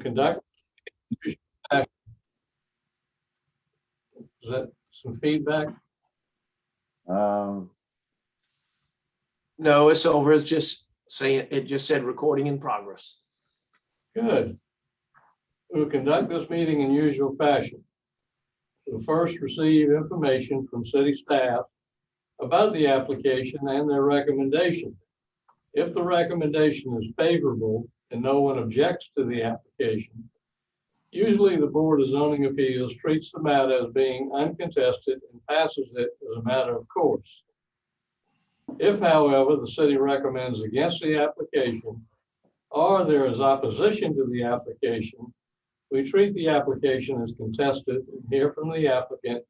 Conduct. Is that some feedback? Um, No, it's over. It's just saying, it just said recording in progress. Good. We will conduct this meeting in usual fashion. We'll first receive information from city staff about the application and their recommendation. If the recommendation is favorable and no one objects to the application, usually the Board of Zoning Appeals treats the matter as being uncontested and passes it as a matter of course. If, however, the city recommends against the application or there is opposition to the application, we treat the application as contested and hear from the applicant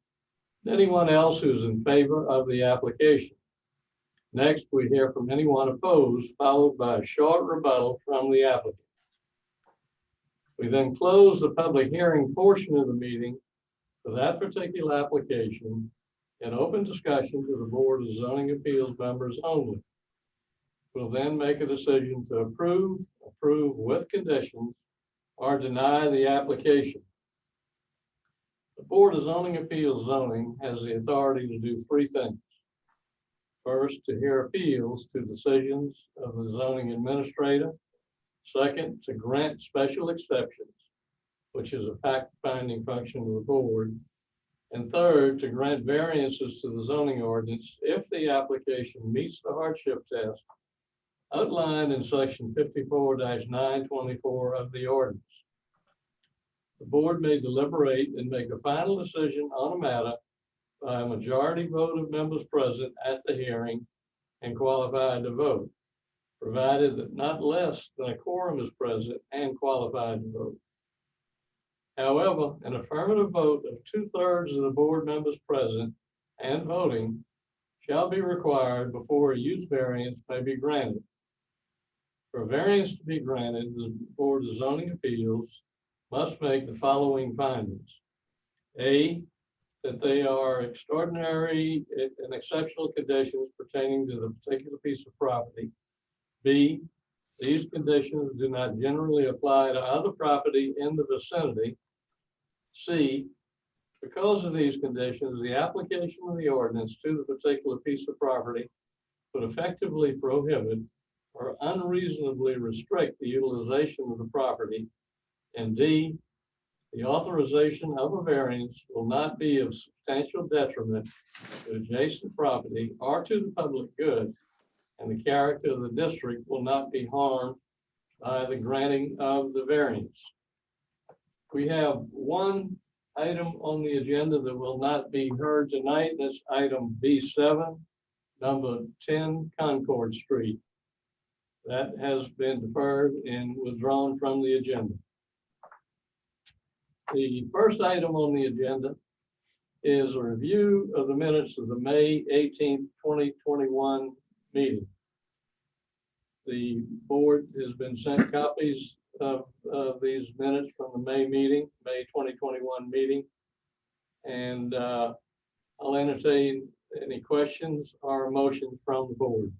and anyone else who's in favor of the application. Next, we hear from anyone opposed, followed by a short rebuttal from the applicant. We then close the public hearing portion of the meeting for that particular application and open discussion to the Board of Zoning Appeals members only. We'll then make a decision to approve with conditions, or deny the application. The Board of Zoning Appeals zoning has the authority to do three things. First, to hear appeals to decisions of the zoning administrator. Second, to grant special exceptions, which is a fact-finding function of the board. And third, to grant variances to the zoning ordinance if the application meets the hardship test outlined in section 54-924 of the ordinance. The board may deliberate and make a final decision on a matter by a majority vote of members present at the hearing and qualified to vote, provided that not less than a quorum is present and qualified to vote. However, an affirmative vote of 2/3 of the board members present and voting shall be required before a use variance may be granted. For a variance to be granted, the Board of Zoning Appeals must make the following findings. A, that they are extraordinary and exceptional conditions pertaining to the particular piece of property. B, these conditions do not generally apply to other property in the vicinity. C, because of these conditions, the application of the ordinance to the particular piece of property would effectively prohibit or unreasonably restrict the utilization of the property. And D, the authorization of a variance will not be of substantial detriment to adjacent property or to the public good, and the character of the district will not be harmed by the granting of the variance. We have one item on the agenda that will not be heard tonight. That's item B7, number 10 Concord Street. That has been deferred and withdrawn from the agenda. The first item on the agenda is a review of the minutes of the May 18th, 2021 meeting. The board has been sent copies of these minutes from the May 2021 meeting. And I'll entertain any questions or motions from the board.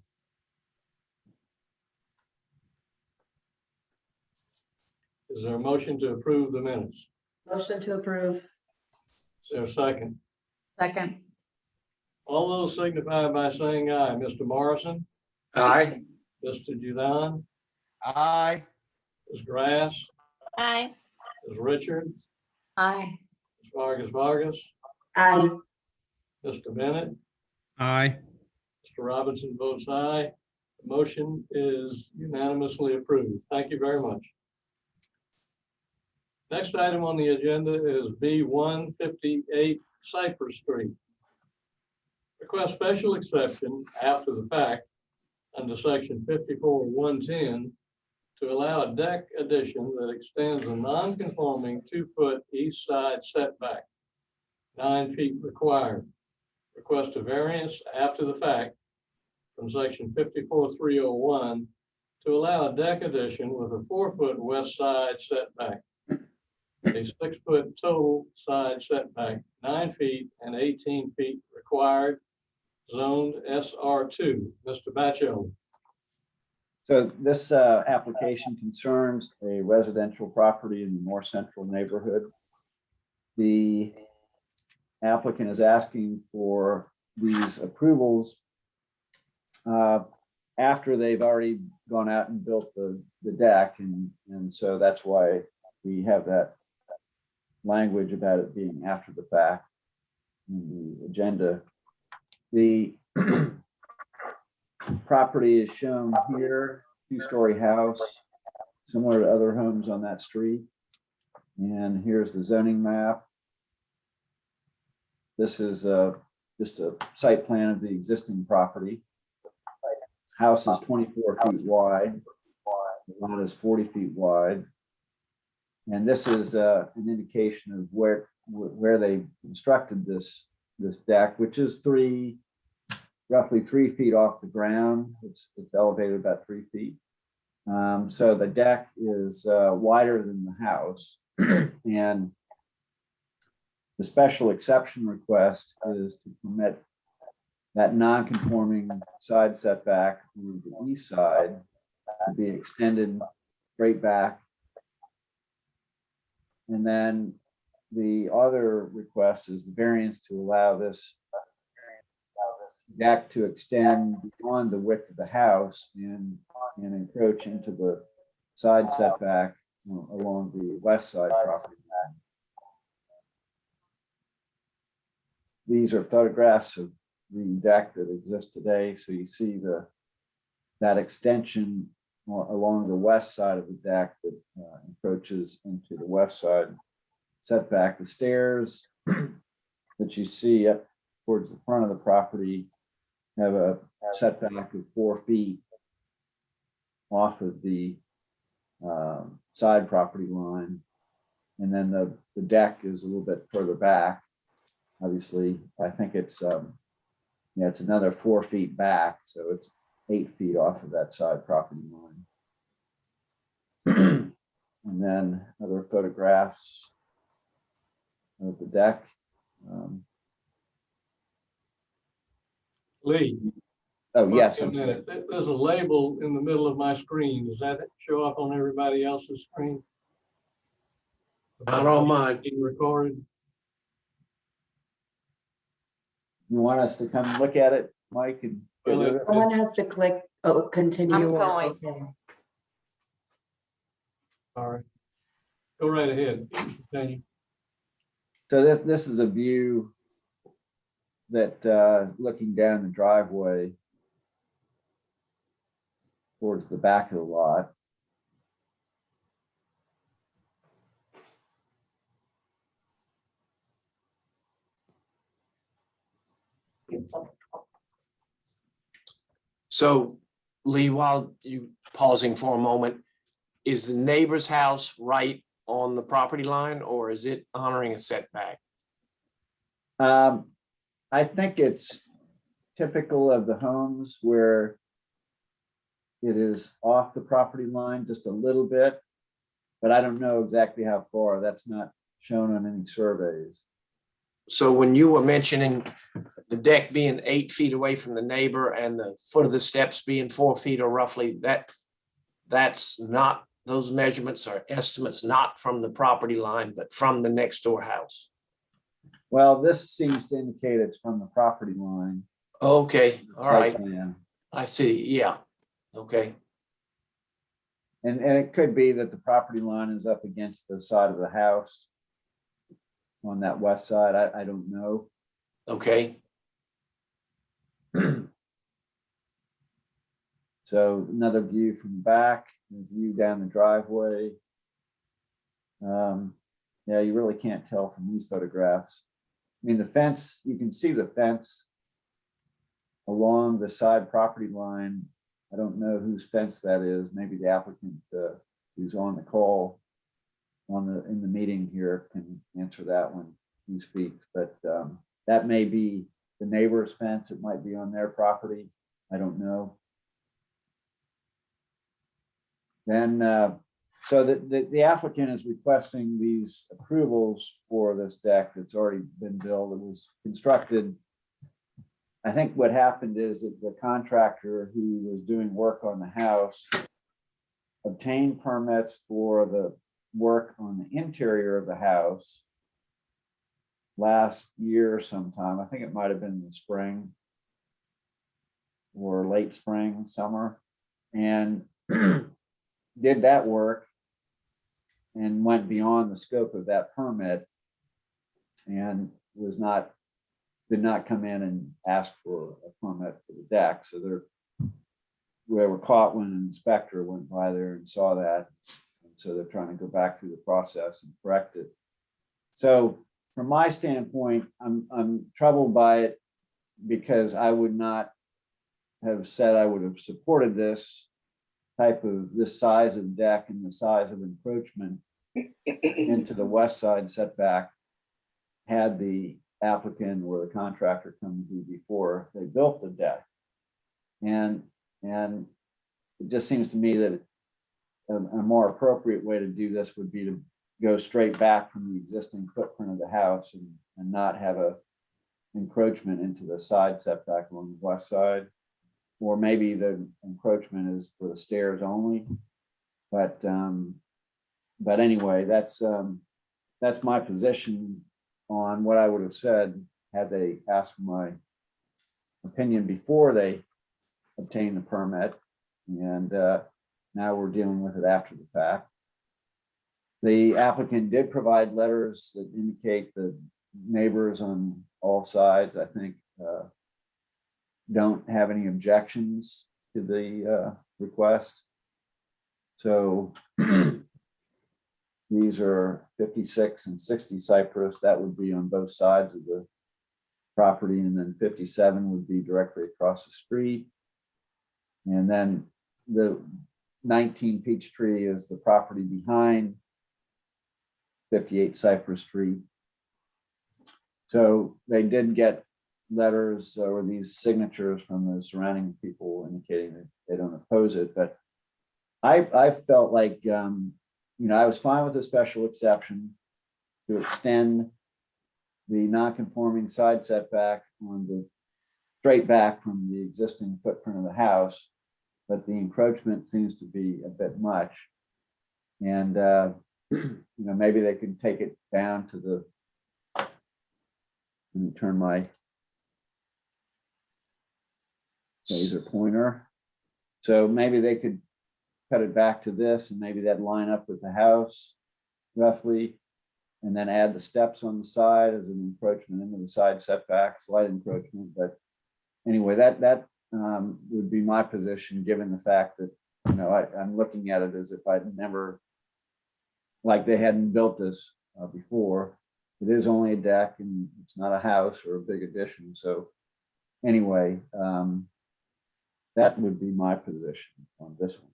Is there a motion to approve the minutes? Motion to approve. Is there a second? Second. All those signify by saying aye. Mr. Morrison? Aye. Mr. Judan? aye. Ms. Grass? Aye. Ms. Richards? Aye. Ms. Vargas? Aye. Mr. Bennett? Aye. Mr. Robinson votes aye. The motion is unanimously approved. Thank you very much. Next item on the agenda is B158 Cypress Street. Request special exception after the fact under section 54-110 to allow a deck addition that extends a non-conforming 2-foot east side setback, 9 feet required. Request a variance after the fact from section 54-301 to allow a deck addition with a 4-foot west side setback, a 6-foot total side setback, 9 feet and 18 feet required, zoned SR2. Mr. Batchel. So this application concerns a residential property in the north central neighborhood. The applicant is asking for these approvals after they've already gone out and built the deck, and so that's why we have that language about it being after the fact in the agenda. The property is shown here, two-story house, similar to other homes on that street. And here's the zoning map. This is just a site plan of the existing property. House is 24 feet wide. The lot is 40 feet wide. And this is an indication of where they constructed this deck, which is roughly 3 feet off the ground. It's elevated about 3 feet. So the deck is wider than the house. And the special exception request is to permit that non-conforming side setback on the east side to be extended straight back. And then the other request is the variance to allow this deck to extend beyond the width of the house and encroach into the side setback along the west side property. These are photographs of the deck that exists today. So you see that extension along the west side of the deck that encroaches into the west side setback. The stairs that you see up towards the front of the property have a setback of 4 feet off of the side property line. And then the deck is a little bit further back. Obviously, I think it's it's another 4 feet back, so it's 8 feet off of that side property line. And then other photographs of the deck. Lee. Oh, yes. A I'm sorry. minute. There's a label in the middle of my screen. Does that show up on everybody else's screen? Not on mine. Being recorded. You want us to come look at it, Mike? And Well, Someone has to click, continue. I'm or- going. okay. All right. Go right ahead. Continue. so this is a view that looking down the driveway towards the back of the lot. So Lee, while you pausing for a moment, is the neighbor's house right on the property line or is it honoring a setback? I think it's typical of the homes where it is off the property line just a little bit, but I don't know exactly how far. That's not shown on any surveys. So when you were mentioning the deck being 8 feet away from the neighbor and the foot of the steps being 4 feet or roughly, that's not, those measurements are estimates not from the property line, but from the next door house. Well, this seems to indicate it's from the property line. Okay, all site right, plan. I see, yeah, okay. And it could be that the property line is up against the side of the house on that west side. I don't know. Okay, So another view from the back, a view down the driveway. Yeah, you really can't tell from these photographs. I mean, the fence, you can see the fence along the side property line. I don't know whose fence that is. Maybe the applicant who's on the call in the meeting here can answer that when he speaks. But that may be the neighbor's fence. It might be on their property. I don't know. Then, so the applicant is requesting these approvals for this deck that's already been built. It was constructed I think what happened is that the contractor who was doing work on the house obtained permits for the work on the interior of the house last year sometime. I think it might have been in the spring or late spring, summer, and did that work and went beyond the scope of that permit and did not come in and ask for a permit for the deck. So they were caught when an inspector went by there and saw that. And so they're trying to go back through the process and correct it. So from my standpoint, I'm troubled by it because I would not have said I would have supported this size of deck and the size of encroachment into the west side setback had the applicant or the contractor come to before they built the deck. And it just seems to me that a more appropriate way to do this would be to go straight back from the existing footprint of the house and not have a encroachment into the side setback along the west side. Or maybe the encroachment is for the stairs only. But anyway, that's my position on what I would have said had they asked for my opinion before they obtained the permit. And now we're dealing with it after the fact. The applicant did provide letters that indicate the neighbors on all sides, I think, don't have any objections to the request. So these are 56 and 60 Cypress. That would be on both sides of the property. And then 57 would be directly across the street. And then the 19 Peachtree is the property behind 58 Cypress Street. So they did get letters or these signatures from the surrounding people indicating that they don't oppose it. But I felt like, I was fine with a special exception to extend the non-conforming side setback on the straight back from the existing footprint of the house, but the encroachment seems to be a bit much. And, maybe they could take it down to the, let me turn my laser pointer. So maybe they could cut it back to this and maybe that'd line up with the house roughly, and then add the steps on the side as an encroachment into the side setback, slight encroachment. But anyway, that would be my position, given the fact that, I'm looking at it as if I'd never, like they hadn't built this before. It is only a deck and it's not a house or a big addition. So anyway, that would be my position on this one.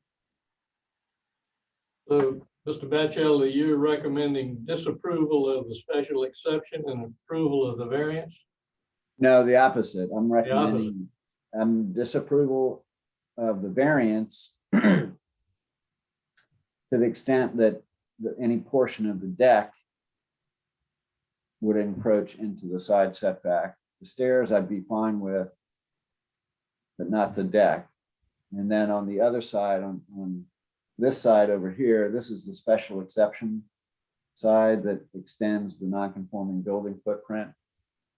So, Mr. Batchelder, you're recommending disapproval of the special exception and approval of the variance? No, the opposite. I'm recommending disapproval of the variance to the extent that any portion of the deck would encroach into the side setback. The stairs I'd be fine with, but not the deck. And then on the other side, on this side over here, this is the special exception side that extends the non-conforming building footprint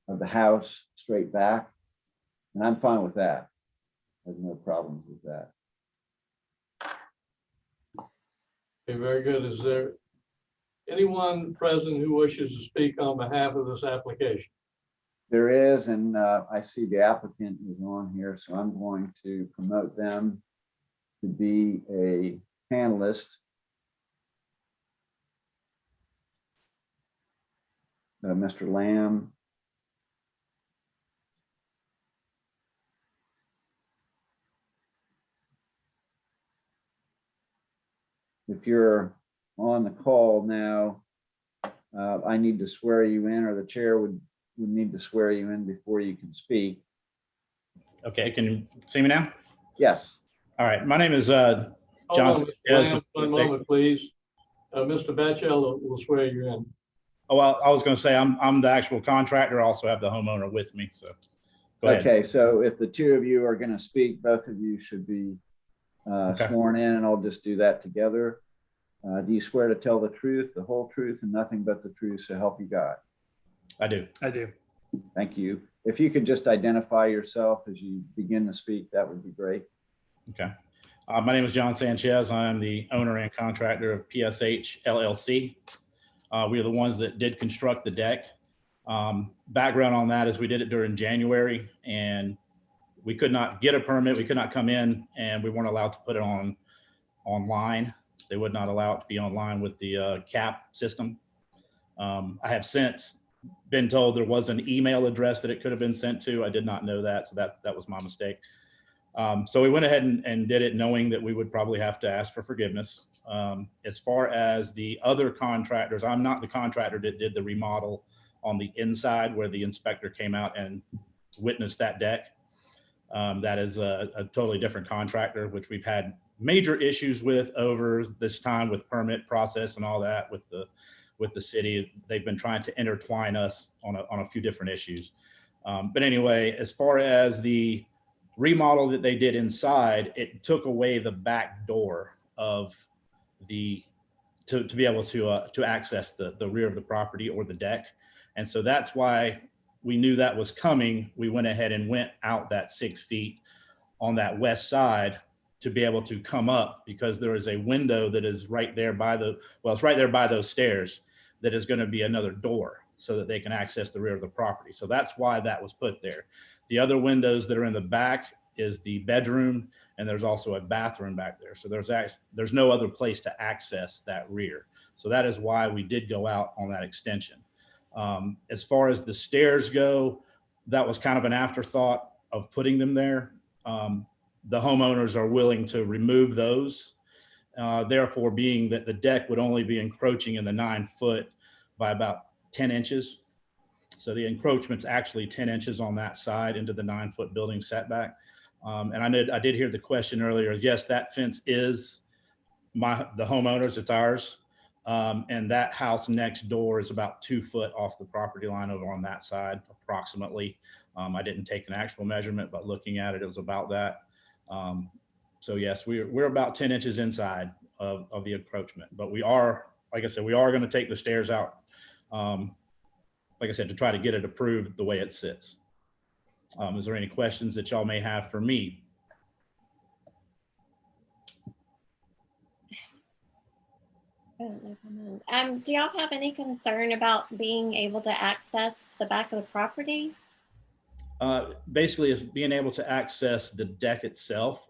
of the house straight back. And I'm fine with that. I have no problems with that. Okay, very good. Is there anyone present who wishes to speak on behalf of this application? There is, and I see the applicant is on here, so I'm going to promote them to be a panelist. Mr. Lamb. If you're on the call now, I need to swear you in, or the chair would need to swear you in before you can speak. Okay, can you see me now? Yes. All right, my name is Hold Johnson. on, Mr. Lamb, one moment, please. Mr. Batchelder will swear you in. Oh, well, I was going to say I'm the actual contractor. I also have the homeowner with me. So, Go ahead. Okay, so if the two of you are going to speak, both of you should be Okay. sworn in, and I'll just do that together. Do you swear to tell the truth, the whole truth, and nothing but the truth, so help you God? I do. I do. Thank you. If you could just identify yourself as you begin to speak, that would be great. Okay. My name is John Sanchez. I'm the owner and contractor of PSH LLC. We are the ones that did construct the deck. Background on that is we did it during January, and we could not get a permit. We could not come in, and we weren't allowed to put it online. They would not allow it to be online with the cap system. I have since been told there was an email address that it could have been sent to. I did not know that, so that was my mistake. So we went ahead and did it knowing that we would probably have to ask for forgiveness. As far as the other contractors, I'm not the contractor that did the remodel on the inside where the inspector came out and witnessed that deck. That is a totally different contractor, which we've had major issues with over this time with permit process and all that with the city. They've been trying to intertwine us on a few different issues. But anyway, as far as the remodel that they did inside, it took away the back door of to be able to access the rear of the property or the deck. And so that's why we knew that was coming. We went ahead and went out that 6 feet on that west side to be able to come up, because there is a window that is right there it's right there by those stairs that is going to be another door so that they can access the rear of the property. So that's why that was put there. The other windows that are in the back is the bedroom, and there's also a bathroom back there. So there's no other place to access that rear. So that is why we did go out on that extension. As far as the stairs go, that was kind of an afterthought of putting them there. The homeowners are willing to remove those. Therefore, being that the deck would only be encroaching in the 9 foot by about 10 inches. So the encroachment's actually 10 inches on that side into the 9 foot building setback. And I did hear the question earlier. Yes, that fence is the homeowners, it's ours. And that house next door is about 2 foot off the property line over on that side, approximately. I didn't take an actual measurement, but looking at it, it was about that. So yes, we're about 10 inches inside of the encroachment, but we are, like I said, we are going to take the stairs out, like I said, to try to get it approved the way it sits. Is there any questions that y'all may have for me? Do y'all have any concern about being able to access the back of the property? Basically, it's being able to access the deck itself.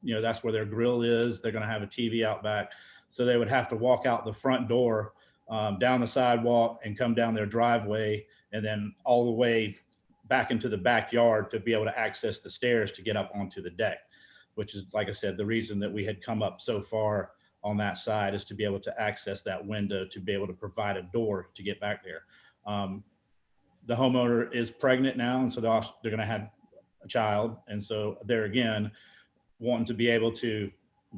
That's where their grill is. They're going to have a TV out back. So they would have to walk out the front door, down the sidewalk, and come down their driveway, and then all the way back into the backyard to be able to access the stairs to get up onto the deck, which is, like I said, the reason that we had come up so far on that side is to be able to access that window, to be able to provide a door to get back there. The homeowner is pregnant now, and so they're going to have a child. And so they're, again, wanting to be able to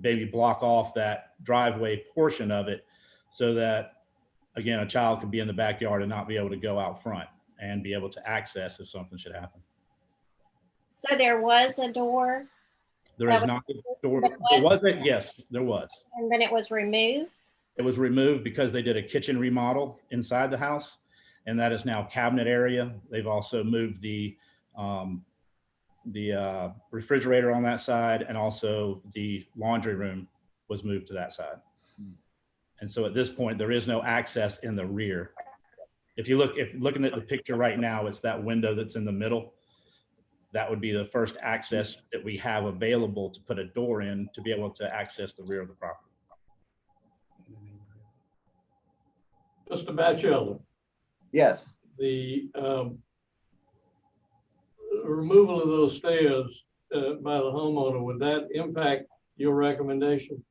maybe block off that driveway portion of it so that, again, a child could be in the backyard and not be able to go out front and be able to access if something should happen. So there was a door There is not a door. There wasn't, yes, there was. and then it was removed? It was removed because they did a kitchen remodel inside the house, and that is now cabinet area. They've also moved the refrigerator on that side, and also the laundry room was moved to that side. And so at this point, there is no access in the rear. If looking at the picture right now, it's that window that's in the middle. That would be the first access that we have available to put a door in to be able to access the rear of the property. Mr. Batchelder, Yes. the removal of those stairs by the homeowner, would that impact your recommendation?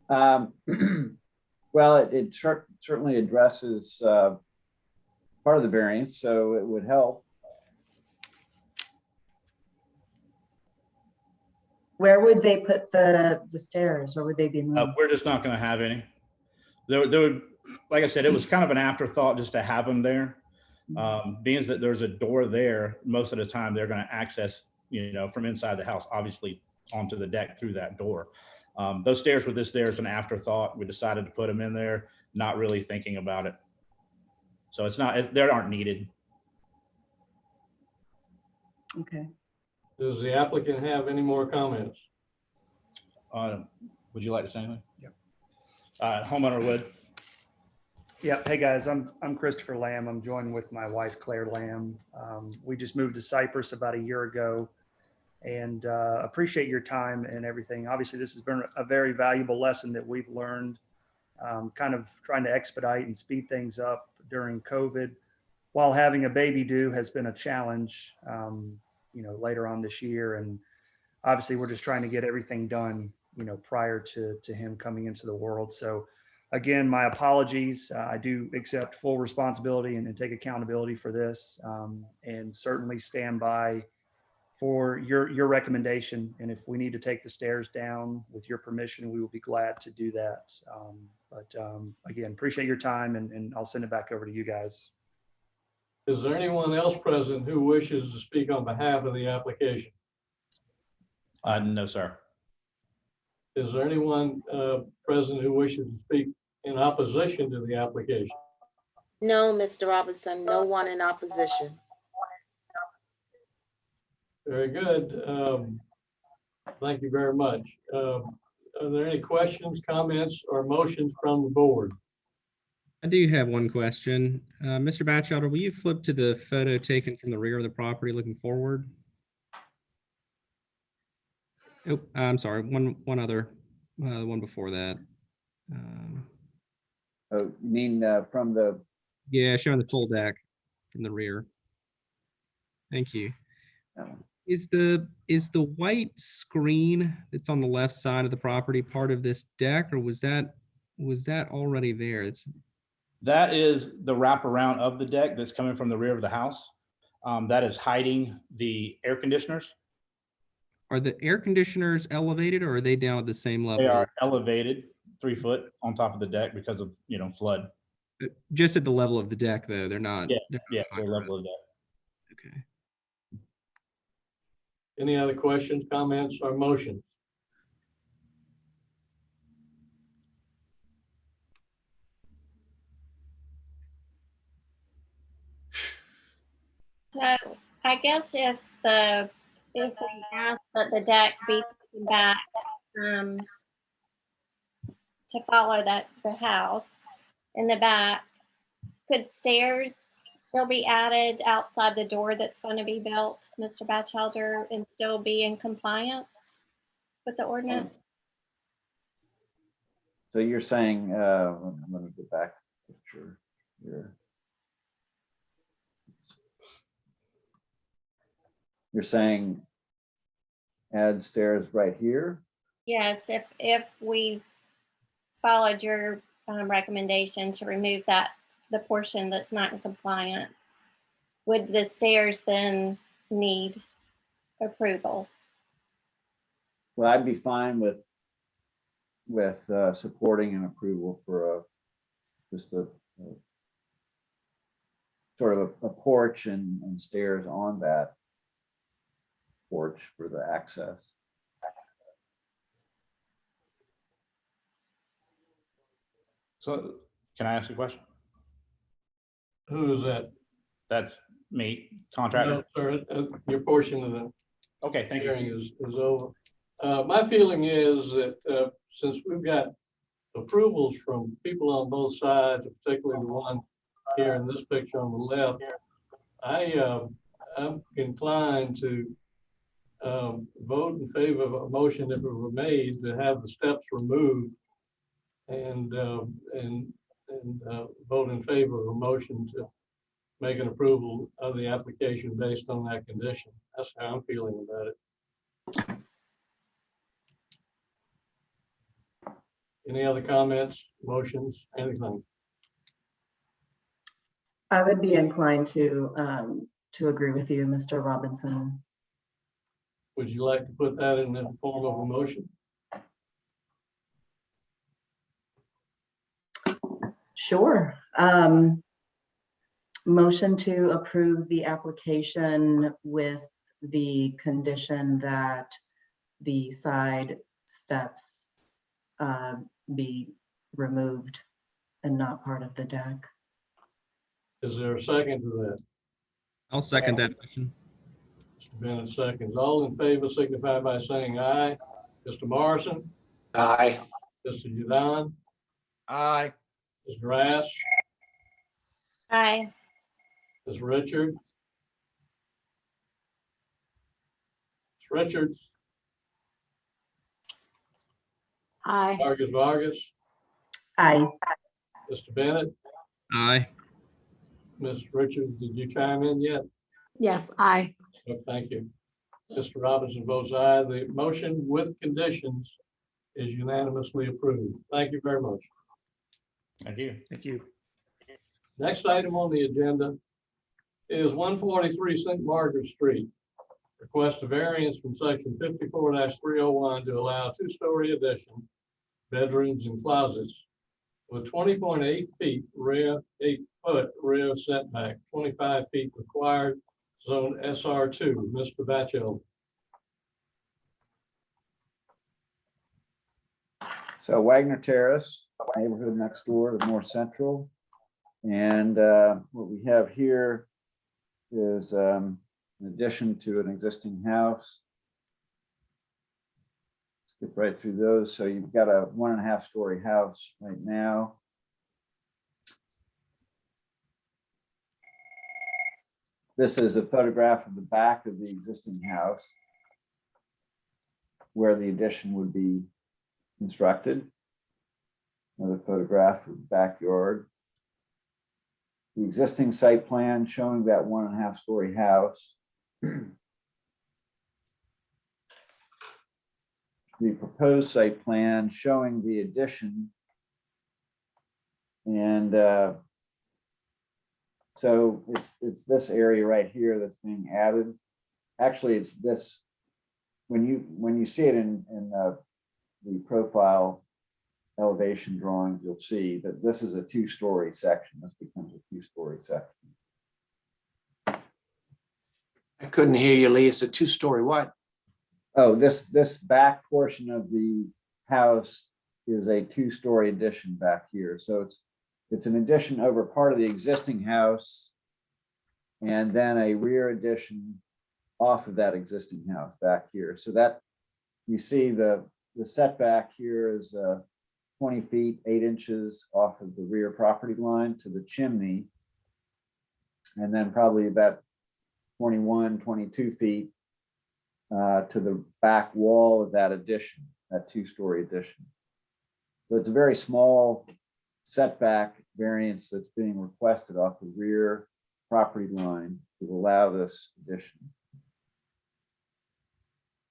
Well, it certainly addresses part of the variance, so it would help. Where would they put the stairs? Where would they be moved? We're just not going to have any. There would, like I said, it was kind of an afterthought just to have them there. Being that there's a door there, most of the time they're going to access, from inside the house, obviously onto the deck through that door. Those stairs were just there as an afterthought. We decided to put them in there, not really thinking about it. So they aren't needed. Okay. Does the applicant have any more comments? Would you like to say anything? Yep. Homeowner Wood. Yeah. Hey guys, I'm Christopher Lamb. I'm joined with my wife, Claire Lamb. We just moved to Cyprus about a year ago, and appreciate your time and everything. Obviously, this has been a very valuable lesson that we've learned, kind of trying to expedite and speed things up during COVID, while having a baby due has been a challenge, later on this year. And obviously we're just trying to get everything done, prior to him coming into the world. So again, my apologies. I do accept full responsibility and take accountability for this, and certainly stand by for your recommendation. And if we need to take the stairs down with your permission, we will be glad to do that. But again, appreciate your time, and I'll send it back over to you guys. Is there anyone else present who wishes to speak on behalf of the application? No, sir. Is there anyone present who wishes to speak in opposition to the application? No, Mr. Robinson, no one in opposition. Very good. Thank you very much. Are there any questions, comments, or motions from the board? I do have one question. Mr. Batchelder, will you flip to the photo taken from the rear of the property looking forward? Oh, I'm sorry, one other, the one before that. Oh, you mean from the, Yeah, showing the full deck from the rear. Thank you. Is the white screen that's on the left side of the property part of this deck, or was that already there? That is the wraparound of the deck that's coming from the rear of the house. That is hiding the air conditioners. Are the air conditioners elevated, or are they down at the same level? They are elevated 3 foot on top of the deck because of, flood. Just at the level of the deck, though. They're not. Yeah, they're yeah, not so higher level up. of deck. Okay. Any other questions, comments, or motions? So I guess if we ask that the deck be taken back to follow the house in the back, could stairs still be added outside the door that's going to be built, Mr. Batchelder, and still be in compliance with the ordinance? so you're saying, let me get back to the picture here. You're saying add stairs right here? Yes, if we followed your recommendation to remove the portion that's not in compliance, would the stairs then need approval? Well, I'd be fine with supporting an approval for just a sort of a porch and stairs on that porch for the access. So can I ask a question? Who is that? That's me, contractor. No, sir, your portion of the Okay, thank hearing you. is over. My feeling is that since we've got approvals from people on both sides, particularly the one here in this picture on the left, I'm inclined to vote in favor of a motion that were made to have the steps removed, and vote in favor of a motion to make an approval of the application based on that condition. That's how I'm feeling about it. Any other comments, motions, anything? I would be inclined to agree with you, Mr. Robinson. Would you like to put that in the form of a motion? Sure. Motion to approve the application with the condition that the side steps be removed and not part of the deck. Is there a second to that? I'll second that motion. Mr. Bennett seconds. All in favor signify by saying aye. Mr. Morrison, Aye. Mr. Udine, Aye. Ms. Grass, Aye. Ms. Richards. Ms. Richards, Aye. Vargas, Aye. Mr. Bennett, Aye. Ms. Richards, did you chime in yet? Yes, aye. Oh, thank you. Mr. Robinson votes aye. The motion with conditions is unanimously approved. Thank you very much. Thank you. Thank you. Next item on the agenda is 143 St. Margaret Street. Request a variance from section 54-301 to allow a two-story addition, bedrooms and closets with 20.8 feet rear, 8-foot rear setback, 25 feet required, zone SR2. Mr. Batchel. So Wagner Terrace, neighborhood next door to North Central. And what we have here is an addition to an existing house. Skip right through those. So you've got a 1.5 story house right now. This is a photograph of the back of the existing house where the addition would be constructed. Another photograph of the backyard. The existing site plan showing that 1.5 story house. The proposed site plan showing the addition. And so it's this area right here that's being added. Actually, it's this, when you see it in the profile elevation drawings, you'll see that this is a 2-story section. This becomes a 2-story section. I couldn't hear you, Lee. It's a 2-story what? Oh, this back portion of the house is a 2-story addition back here. So it's an addition over part of the existing house and then a rear addition off of that existing house back here. So that you see the setback here is 20 feet, 8 inches off of the rear property line to the chimney. And then probably about 21, 22 feet to the back wall of that addition, that 2-story addition. So it's a very small setback variance that's being requested off the rear property line to allow this addition.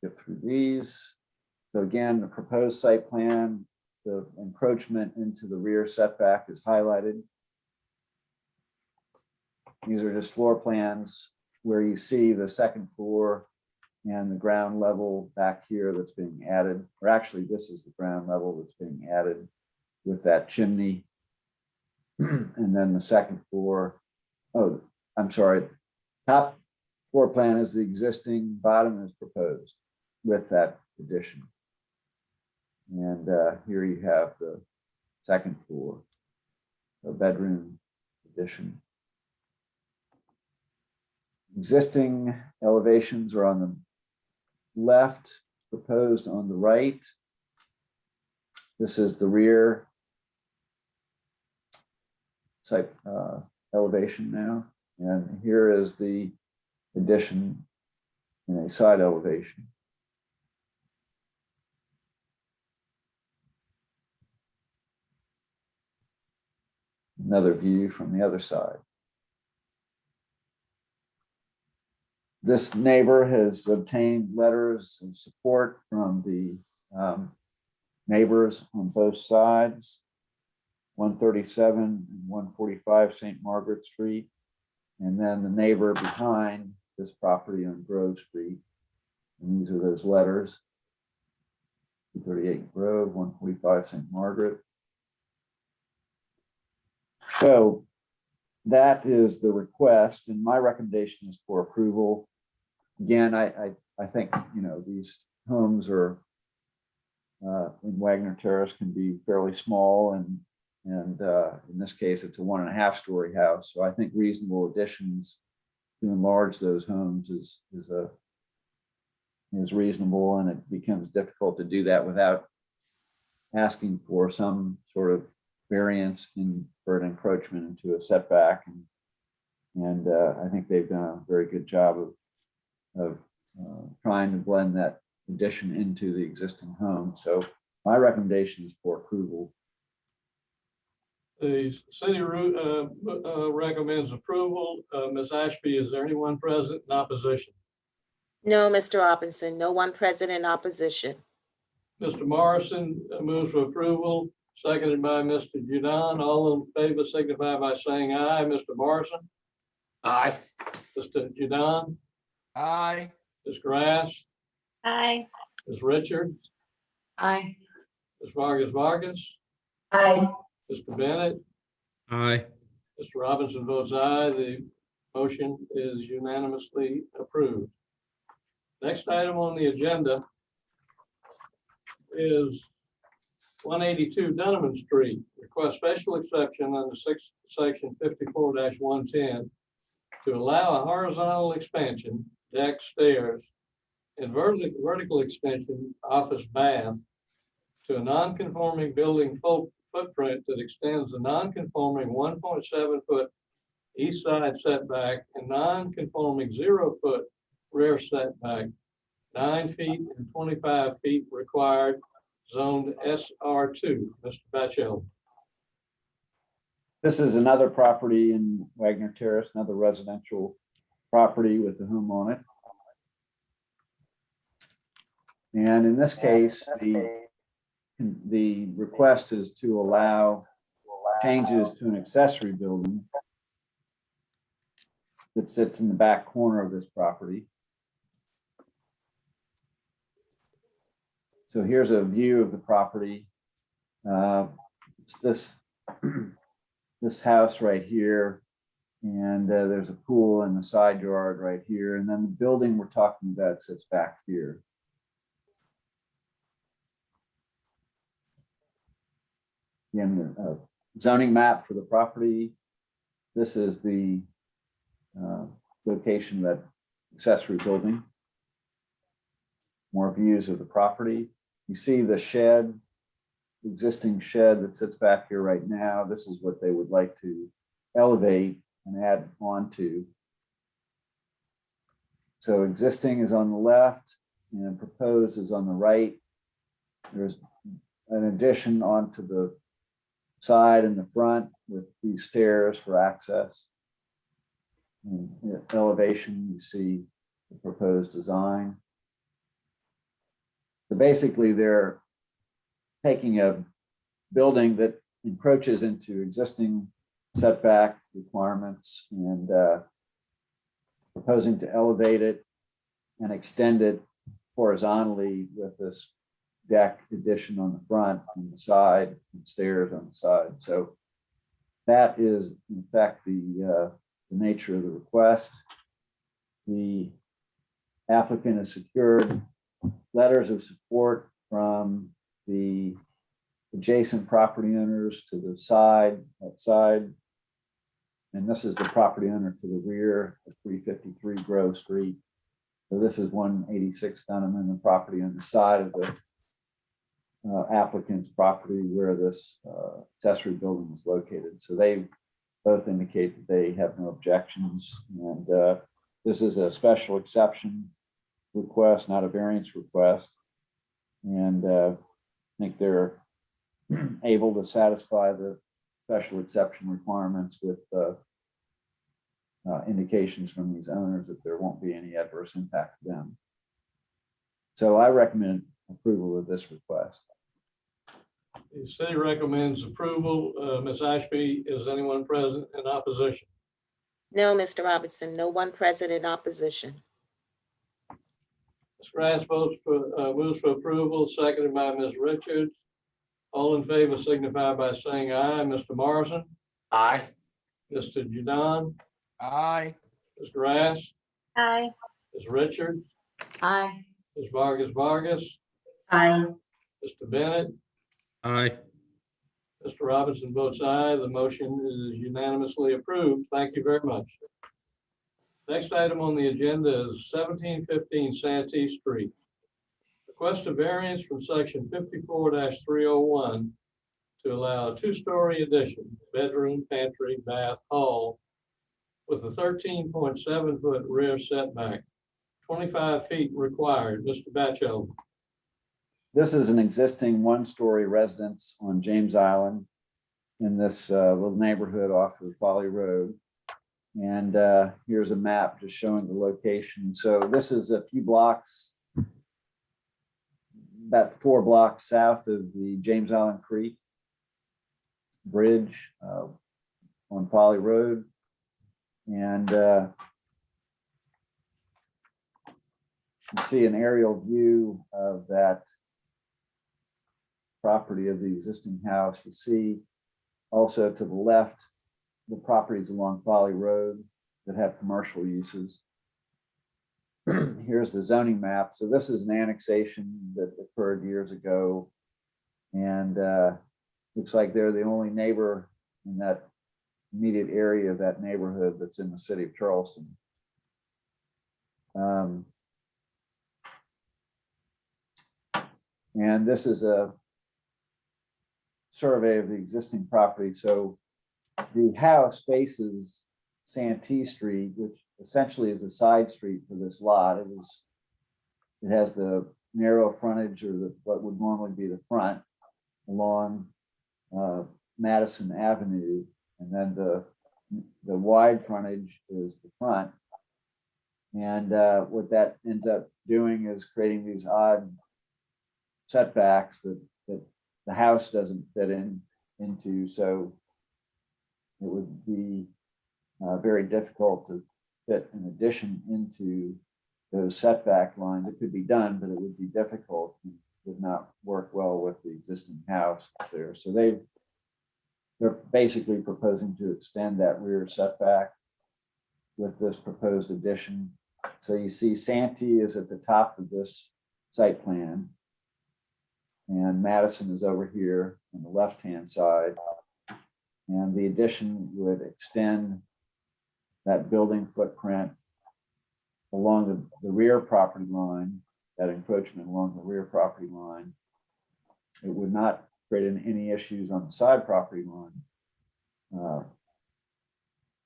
Get through these. So again, the proposed site plan, the encroachment into the rear setback is highlighted. These are just floor plans where you see the second floor and the ground level back here that's being added, or actually this is the ground level that's being added with that chimney. And then the second floor, oh, I'm sorry, top floor plan is the existing, bottom is proposed with that addition. And here you have the second floor, a bedroom addition. Existing elevations are on the left, proposed on the right. This is the rear site elevation now. And here is the addition in a side elevation. Another view from the other side. This neighbor has obtained letters of support from the neighbors on both sides, 137 and 145 St. Margaret Street, and then the neighbor behind this property on Grove Street. And these are those letters, 238 Grove, 145 St. Margaret. So that is the request, and my recommendation is for approval. Again, I think, you know, these homes are in Wagner Terrace can be fairly small, and in this case, it's a 1.5 story house. So I think reasonable additions to enlarge those homes is reasonable, and it becomes difficult to do that without asking for some sort of variance for an encroachment into a setback. And I think they've done a very good job of trying to blend that addition into the existing home. So my recommendation is for approval. The city recommends approval. Ms. Ashby, is there anyone present in opposition? No, Mr. Robinson, no one present in opposition. Mr. Morrison moves for approval, seconded by Mr. Julian. All in favor signify by saying aye. Mr. Morrison, Aye. Mr. Julian, Aye. Ms. Grass, Aye. Ms. Richards, Aye. Ms. Vargas, Aye. Mr. Bennett, Aye. Mr. Robinson votes aye. The motion is unanimously approved. Next item on the agenda is 182 Dunham Street. Request special exception under section 54-110 to allow a horizontal expansion, deck, stairs, and vertical extension, office, bath, to a non-conforming building footprint that extends the non-conforming 1.7 foot east side setback and non-conforming 0 foot rear setback, 9 feet and 25 feet required, zoned SR2. Mr. Batchel. This is another property in Wagner Terrace, another residential property with a home on it. And in this case, the request is to allow changes to an accessory building that sits in the back corner of this property. So here's a view of the property. It's this house right here, and there's a pool in the side yard right here, and then the building we're talking about sits back here. Again, the zoning map for the property. This is the location of that accessory building. More views of the property. You see the shed, existing shed that sits back here right now. This is what they would like to elevate and add on to. So existing is on the left and proposed is on the right. There's an addition onto the side and the front with these stairs for access. And elevation, you see the proposed design. So basically, they're taking a building that encroaches into existing setback requirements and proposing to elevate it and extend it horizontally with this deck addition on the front and the side and stairs on the side. So that is in fact the nature of the request. The applicant has secured letters of support from the adjacent property owners to the side, outside. And this is the property owner to the rear of 353 Grove Street. So this is 186 Dunham, and the property on the side of the applicant's property where this accessory building is located. So they both indicate that they have no objections. And this is a special exception request, not a variance request. And I think they're able to satisfy the special exception requirements with indications from these owners that there won't be any adverse impact to them. So I recommend approval of this request. The city recommends approval. Ms. Ashby, is anyone present in opposition? No, Mr. Robinson, no one present in opposition. Ms. Grass moves for approval, seconded by Ms. Richards. All in favor signify by saying aye. Mr. Morrison, Aye. Mr. Judon, Aye. Mr. Rash, Aye. Ms. Richards, Aye. Ms. Vargas, Aye. Mr. Bennett, Aye. Mr. Robinson votes aye. The motion is unanimously approved. Thank you very much. Next item on the agenda is 1715 Santee Street. Request a variance from section 54-301 to allow a two-story addition, bedroom, pantry, bath, hall, with a 13.7-foot rear setback, 25 feet required. Mr. Batchel. This is an existing one-story residence on James Island in this little neighborhood off of Folly Road. And here's a map just showing the location. So this is a few blocks, about 4 blocks south of the James Island Creek Bridge on Folly Road. And you see an aerial view of that property of the existing house. You see also to the left, the properties along Folly Road that have commercial uses. Here's the zoning map. So this is an annexation that occurred years ago. And looks like they're the only neighbor in that immediate area of that neighborhood that's in the city of Charleston. And this is a survey of the existing property. So the house faces Santee Street, which essentially is a side street for this lot. It has the narrow frontage, or what would normally be the front, along Madison Avenue, and then the wide frontage is the front. And what that ends up doing is creating these odd setbacks that the house doesn't fit into. So it would be very difficult to fit an addition into those setback lines. It could be done, but it would be difficult and would not work well with the existing house that's there. So they're basically proposing to extend that rear setback with this proposed addition. So you see Santee is at the top of this site plan, and Madison is over here on the left-hand side. And the addition would extend that building footprint along the rear property line, that encroachment along the rear property line. It would not create any issues on the side property line,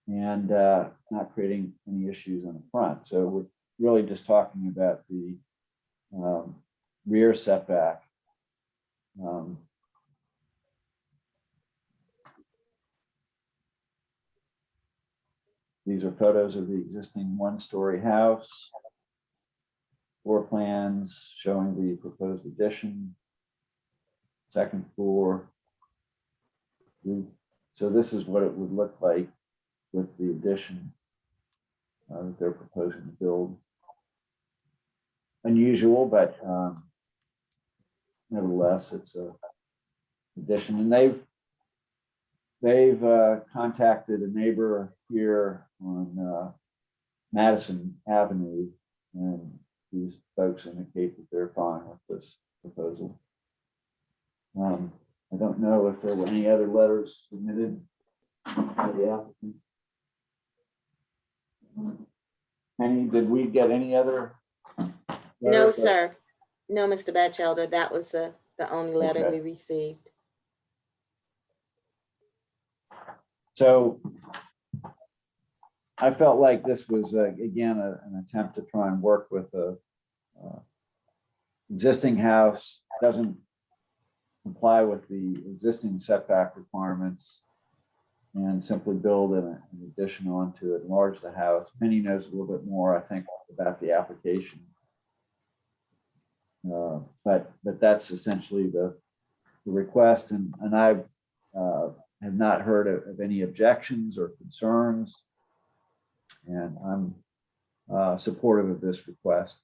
and not creating any issues on the front. So we're really just talking about the rear setback. These are photos of the existing one-story house, floor plans showing the proposed addition, second floor roof. So this is what it would look like with the addition that they're proposing to build. Unusual, but nevertheless, it's a addition. And they've contacted a neighbor here on Madison Avenue, and these folks indicate that they're fine with this proposal. I don't know if there were any other letters submitted by the applicant. Penny, did we get any other? No, sir. No, Mr. Batchelder, that was the only letter Okay. we received. So I felt like this was, again, an attempt to try and work with a existing house, doesn't comply with the existing setback requirements, and simply build an addition onto it, enlarge the house. Penny knows a little bit more, I think, about the application. But that's essentially the request, and I have not heard of any objections or concerns, and I'm supportive of this request.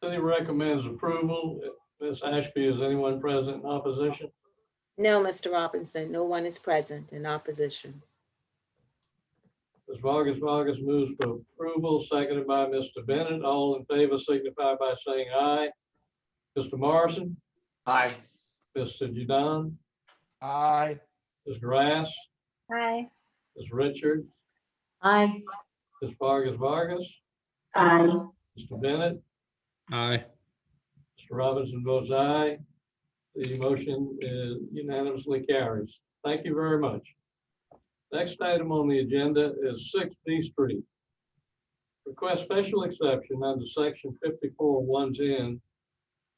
City recommends approval. Ms. Ashby, is anyone present in opposition? No, Mr. Robinson, no one is present in opposition. Ms. Vargas moves for approval, seconded by Mr. Bennett. All in favor signify by saying aye. Mr. Morrison, Aye. Mr. Judon, Aye. Ms. Grass, Aye. Ms. Richards, Aye. Ms. Vargas, Aye. Mr. Bennett, Aye. Mr. Robinson votes aye. The motion is unanimously carries. Thank you very much. Next item on the agenda is 6 B Street. Request special exception under section 54-110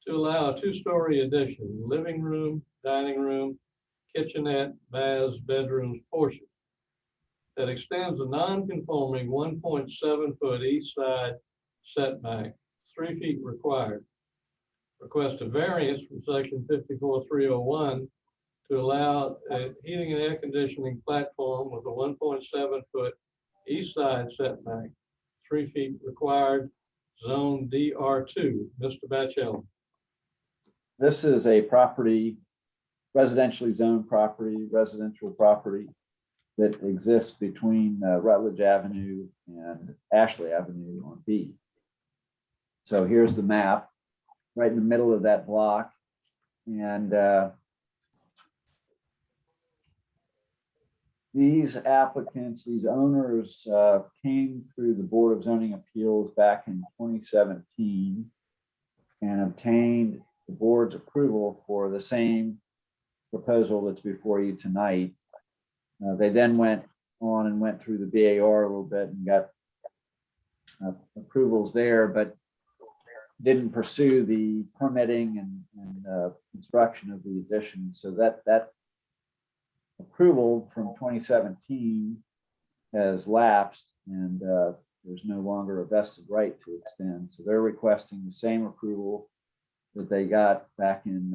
to allow a 2-story addition, living room, dining room, kitchenette, baths, bedrooms portion that extends a non-conforming 1.7-foot east side setback, 3 feet required. Request a variance from section 54-301 to allow a heating and air conditioning platform with a 1.7-foot east side setback, 3 feet required, zone DR2. Mr. Batchel. This is a property, residentially zoned property, residential property that exists between Rutledge Avenue and Ashley Avenue on B. So here's the map, right in the middle of that block. And these applicants, these owners came through the Board of Zoning Appeals back in 2017 and obtained the board's approval for the same proposal that's before you tonight. They then went on and went through the BAR a little bit and got approvals there, but didn't pursue the permitting and construction of the addition. So that approval from 2017 has lapsed, and there's no longer a vested right to extend. So they're requesting the same approval that they got back in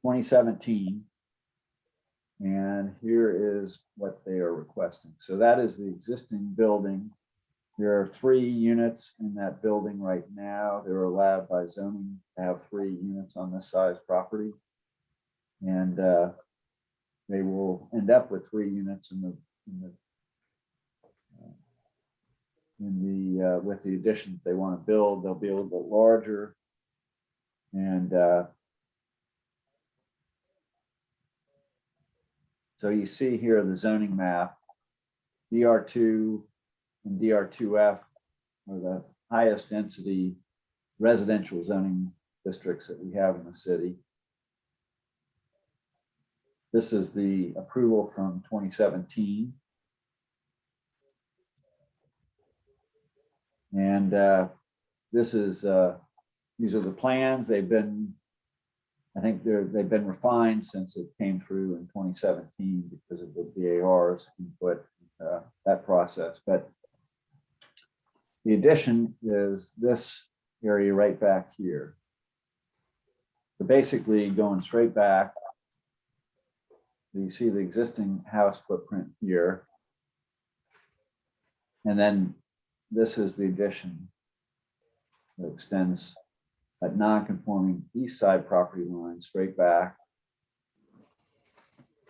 2017. And here is what they are requesting. So that is the existing building. There are 3 units in that building right now. They're allowed by zoning to have 3 units on this size property. And they will end up with 3 units with the addition that they want to build. They'll be a little bit larger. And so you see here the zoning map, DR2 and DR2F are the highest density residential zoning districts that we have in the city. This is the approval from 2017. And this is these are the plans. They've been, I think they've been refined since it came through in 2017 because of the BAR's input, that process. But the addition is this area right back here. So basically going straight back, you see the existing house footprint here. And then this is the addition that extends that non-conforming east side property line straight back.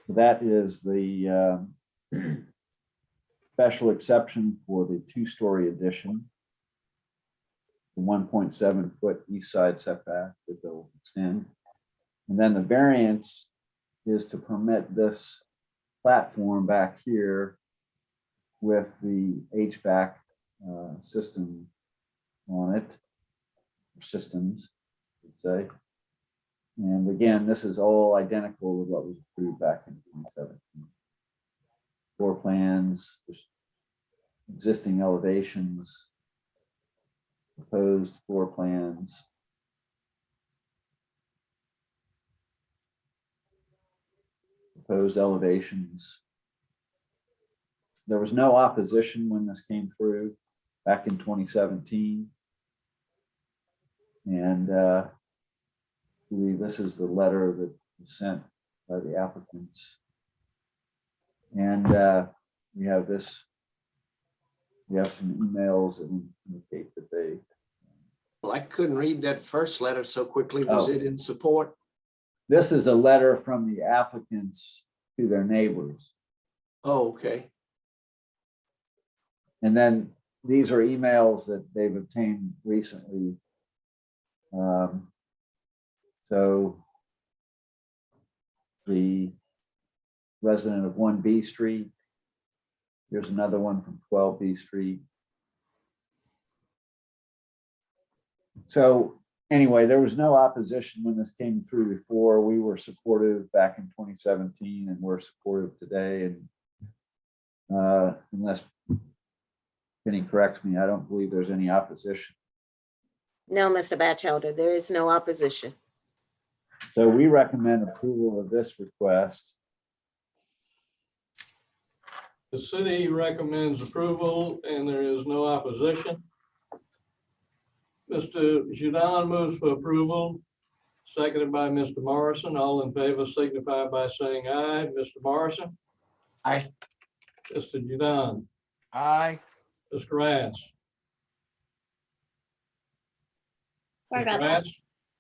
So that is the special exception for the 2-story addition, the 1.7-foot east side setback that they'll extend. And then the variance is to permit this platform back here with the HVAC system on it, systems, I would say. And again, this is all identical to what was approved back in 2017. Floor plans, existing elevations, proposed floor plans. Proposed elevations. There was no opposition when this came through back in 2017. And I believe this is the letter that was sent by the applicants. And we have this, we have some emails that indicate that they. Well, I couldn't read that first letter so quickly. Was Oh. it in support? This is a letter from the applicants to their neighbors. Oh, okay. And then these are emails that they've obtained recently. So the resident of 1B Street. Here's another one from 12B Street. So anyway, there was no opposition when this came through before. We were supportive back in 2017 and we're supportive today. And unless Penny corrects me, I don't believe there's any opposition. No, Mr. Batchelder, there is no opposition. So we recommend approval of this request. The city recommends approval and there is no opposition. Mr. Julian moves for approval, seconded by Mr. Morrison. All in favor signify by saying aye. Mr. Morrison? Aye. Mr. Julian? Aye. Mr. Rath? Sorry Mr. about that.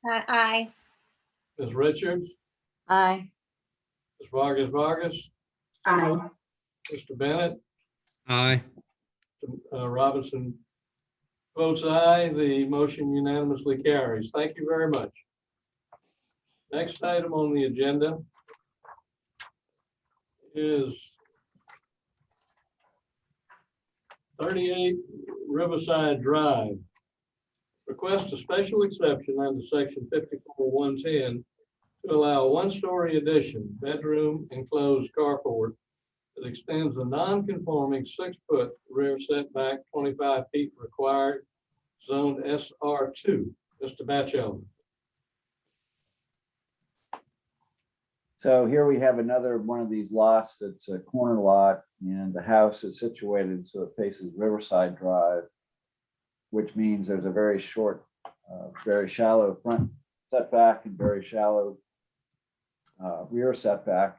Rath? Aye. Ms. Richards? Aye. Ms. Vargas? Aye. Mr. Bennett? Aye. Robinson votes aye. The motion unanimously carries. Thank you very much. Next item on the agenda is 38 Riverside Drive. Request a special exception under section 54-110 to allow a one-story addition, bedroom, enclosed carport that extends the non-conforming 6-foot rear setback 25 feet required, zoned SR2. Mr. Batchelder. So here we have another one of these lots that's a corner lot, and the house is situated so it faces Riverside Drive, which means there's a very short, very shallow front setback and very shallow rear setback.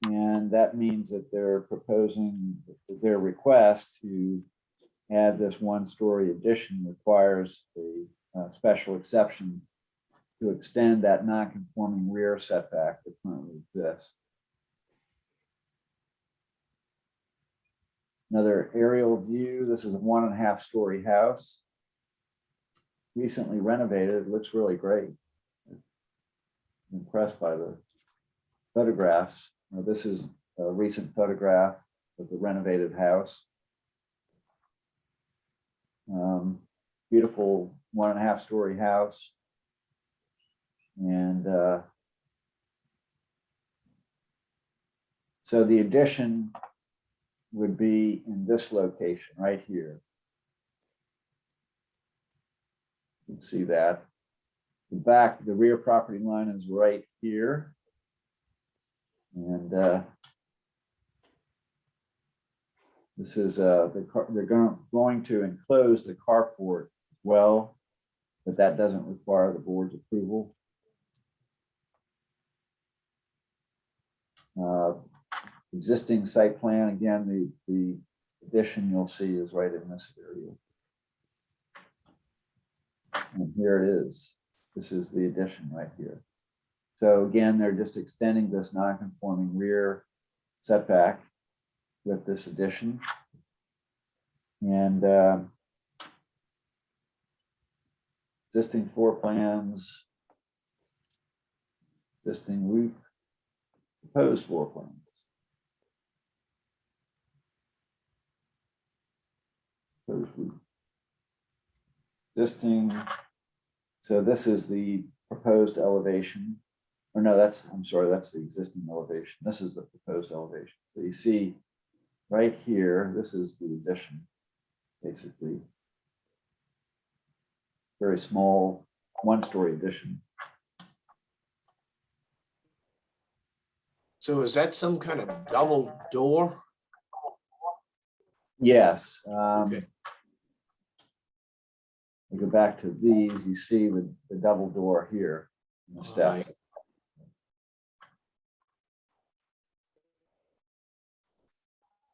And that means that they're proposing their request to add this one-story addition requires a special exception to extend that non-conforming rear setback that currently exists. Another aerial view. This is a 1.5 story house. Recently renovated. It looks really great. I'm impressed by the photographs. Now, this is a recent photograph of the renovated house. Beautiful 1.5 story house. And so the addition would be in this location right here. You can see that. The rear property line is right here. And this is they're going to enclose the carport as well, but that doesn't require the board's approval. Existing site plan, again, the addition you'll see is right in this area. And here it is. This is the addition right here. So again, they're just extending this non-conforming rear setback with this addition. And existing floor plans, existing roof, proposed floor plans. Proposed roof. Existing, so this is the proposed elevation. Or no, I'm sorry, that's the existing elevation. This is the proposed elevation. So you see right here, this is the addition, basically. Very small, one-story addition. So is that some kind of double door? Yes. Okay. We go back to these, you see the double door here in the step. Right.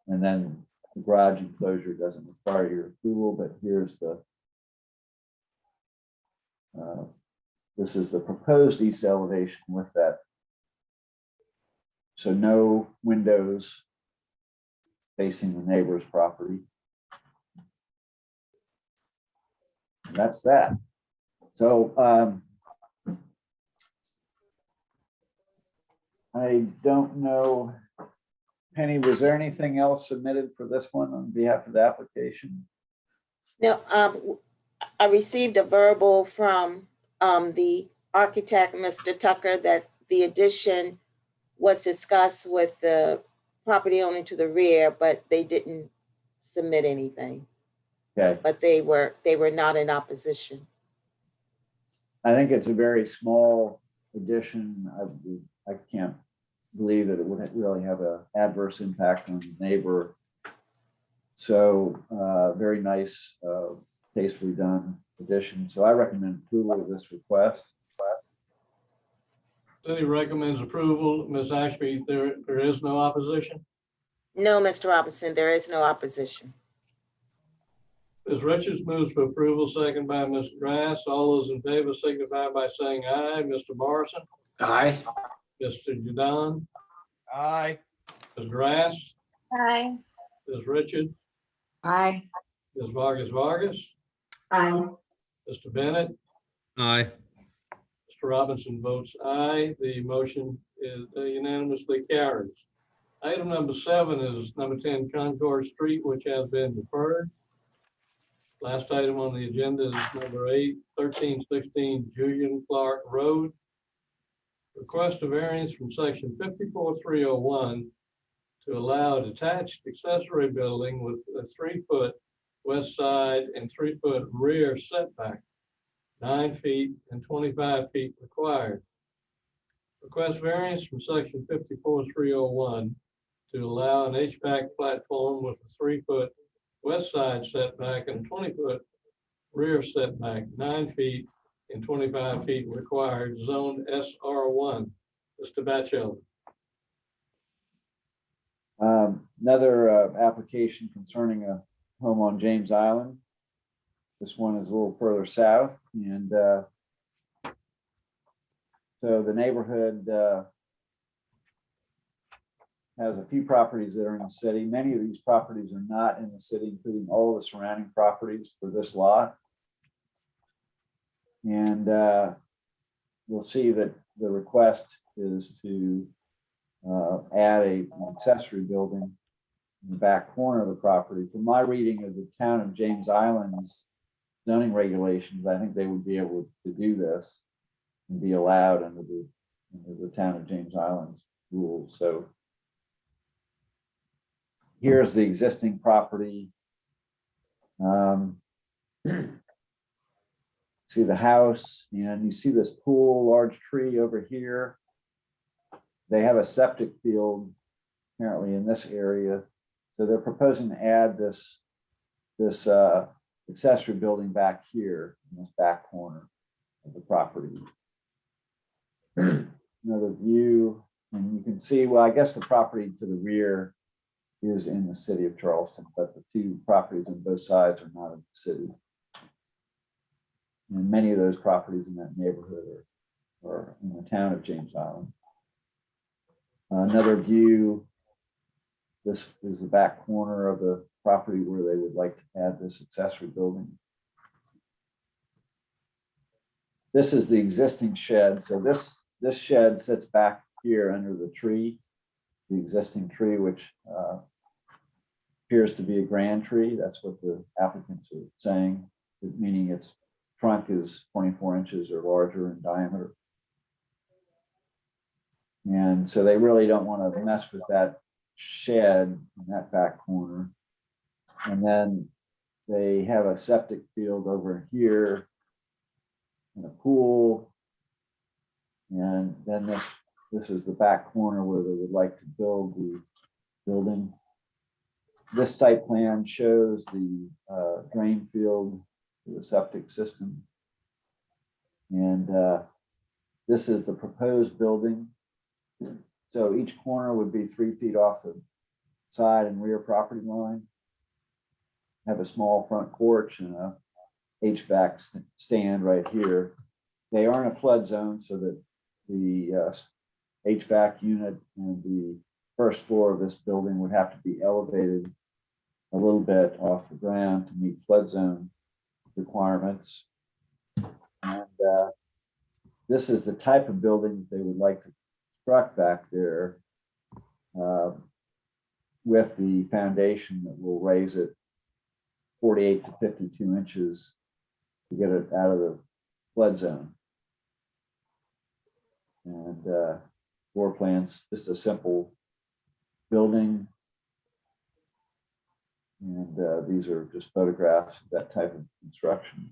And then the garage enclosure doesn't require your approval, but here's the This is the proposed east elevation with that. So no windows facing the neighbor's property. And that's that. So I don't know, Penny, was there anything else submitted for this one on behalf of the application? No, I received a verbal from the architect, Mr. Tucker, that the addition was discussed with the property owner to the rear, but they didn't submit anything. Okay, But they were not in opposition. I think it's a very small addition. I can't believe that it would really have an adverse impact on the neighbor. So very nice, tastefully done addition. So I recommend approval of this request. City recommends approval. Ms. Ashby, there is no opposition. No, Mr. Robinson, there is no opposition. Ms. Richards moves for approval, second by Mr. Grass. All those in favor signify by saying aye. Mr. Morrison, Aye. Mr. Judon, Aye. Ms. Grass, Aye. Ms. Richards, Aye. Ms. Vargas, Aye. Mr. Bennett, Aye. Mr. Robinson votes aye. The motion is unanimously carries. Item number 7 is number 10 Concord Street, which has been deferred. Last item on the agenda is number 8, 1316 Julian Clark Road. Request a variance from section 54301 to allow a detached accessory building with a 3-foot west side and 3-foot rear setback, 9 feet and 25 feet required. Request variance from section 54301 to allow an HVAC platform with a 3-foot west side setback and a 20-foot rear setback, 9 feet and 25 feet required, zoned SR1. Mr. Batchelder. Another application concerning a home on James Island. This one is a little further south, and so the neighborhood has a few properties that are in the city. Many of these properties are not in the city, including all the surrounding properties for this lot. And you'll see that the request is to add an accessory building in the back corner of the property. From my reading of the town of James Island's zoning regulations, I think they would be able to do this and be allowed under the town of James Island's rules. So here's the existing property. See the house, and you see this pool, large tree over here. They have a septic field apparently in this area. So they're proposing to add this accessory building back here in this back corner of the property. Another view, and you can see, well, I guess the property to the rear is in the city of Charleston, but the two properties on both sides are not in the city. And many of those properties in that neighborhood are in the town of James Island. Another view, this is the back corner of the property where they would like to add this accessory building. This is the existing shed. So this shed sits back here under the tree, the existing tree, which appears to be a grand tree. That's what the applicants are saying, meaning its trunk is 24 inches or larger in diameter. And so they really don't want to mess with that shed in that back corner. And then they have a septic field over here and a pool. And then this is the back corner where they would like to build the building. This site plan shows the drain field, the septic system. And this is the proposed building. So each corner would be 3 feet off the side and rear property line. Have a small front porch and a HVAC stand right here. they are in a flood zone so that the HVAC unit and the first floor of this building would have to be elevated a little bit off the ground to meet flood zone requirements. And this is the type of building that they would like to construct back there with the foundation that will raise it 48 to 52 inches to get it out of the flood zone. And floor plans, just a simple building. And these are just photographs of that type of construction.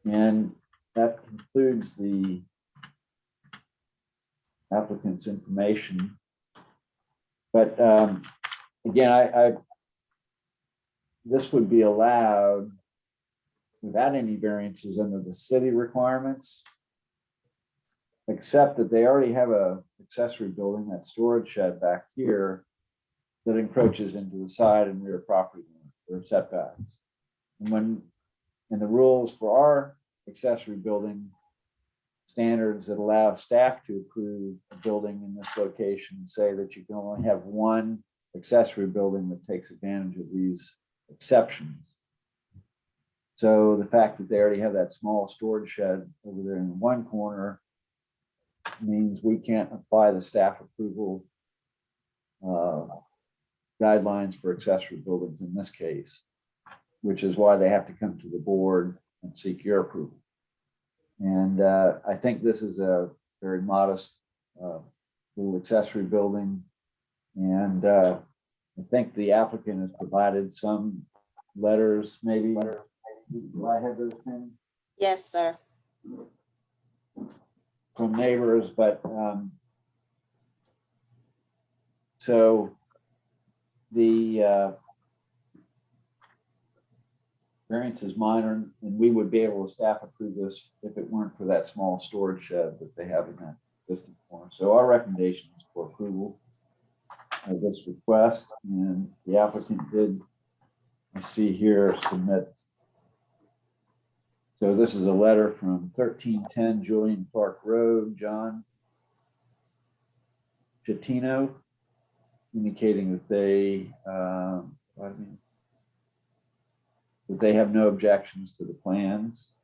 And that concludes the applicant's information. But again, this would be allowed without any variances under the city requirements, except that they already have a accessory building, that storage shed back here, that encroaches into the side and rear property line or setbacks. And the rules for our accessory building standards that allow staff to approve a building in this location say that you can only have one accessory building that takes advantage of these exceptions. So the fact that they already have that small storage shed over there in one corner means we can't apply the staff approval guidelines for accessory buildings in this case, which is why they have to come to the board and seek your approval. And I think this is a very modest little accessory building. And I think the applicant has provided some letters, maybe. Do I have those things? Yes, sir. From neighbors, but so the variance is minor, and we would be able to staff approve this if it weren't for that small storage shed that they have in that existing form. So our recommendation is for approval of this request, and the applicant did, I see here, submit. So this is a letter from 1310 Julian Clark Road, John Chatino, indicating that that they have no objections to the plans.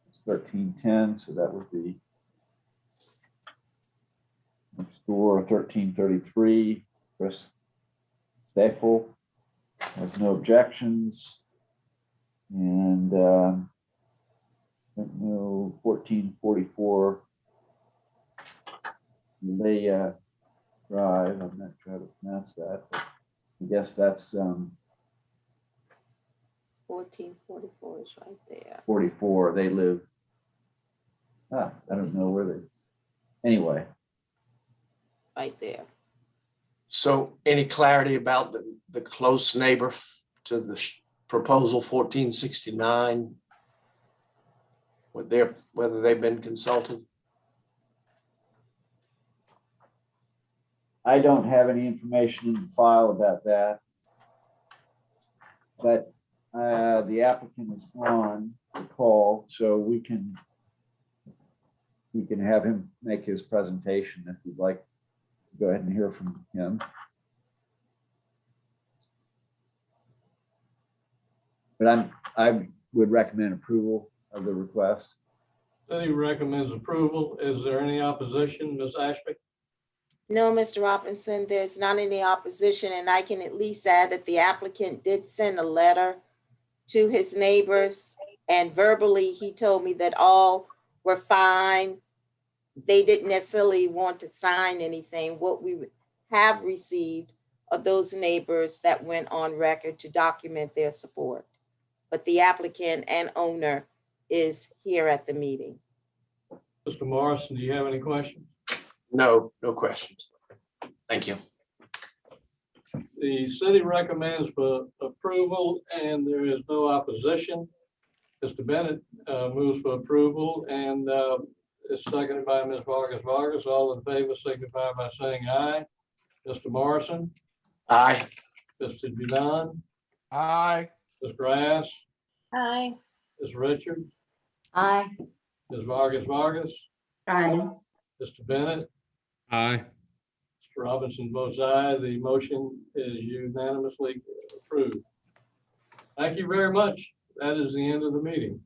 It's 1310, so that would be next door. 1333, Chris Staffel has no objections, and no 1444 Leia Drive. I'm not trying to pronounce that, but I guess that's 1444 is right there. 44. They live. I don't know where they. Anyway. Right there. So any clarity about the close neighbor to the proposal 1469? Whether they've been consulted? I don't have any information in the file about that, but the applicant is on the call, so we can have him make his presentation if you'd like to go ahead and hear from him. But I would recommend approval of the request. City recommends approval. Is there any opposition, Ms. Ashby? No, Mr. Robinson, there's not any opposition, and I can at least add that the applicant did send a letter to his neighbors, and verbally he told me that all were fine. They didn't necessarily want to sign anything. What we have received are those neighbors that went on record to document their support. But the applicant and owner is here at the meeting. Mr. Morrison, do you have any questions? No questions. Thank you. The city recommends for approval and there is no opposition. Mr. Bennett moves for approval and is seconded by Ms. Vargas. All in favor signify by saying aye. Mr. Morrison? Aye. Mr. Julian, Aye. Ms. Grass, Aye. Ms. Richards, Aye. Ms. Vargas, Aye. Mr. Bennett, Aye. Mr. Robinson votes aye. The motion is unanimously approved. Thank you very much. That is the end of the meeting.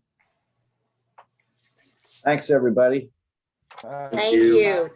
Thanks, everybody. Thank you.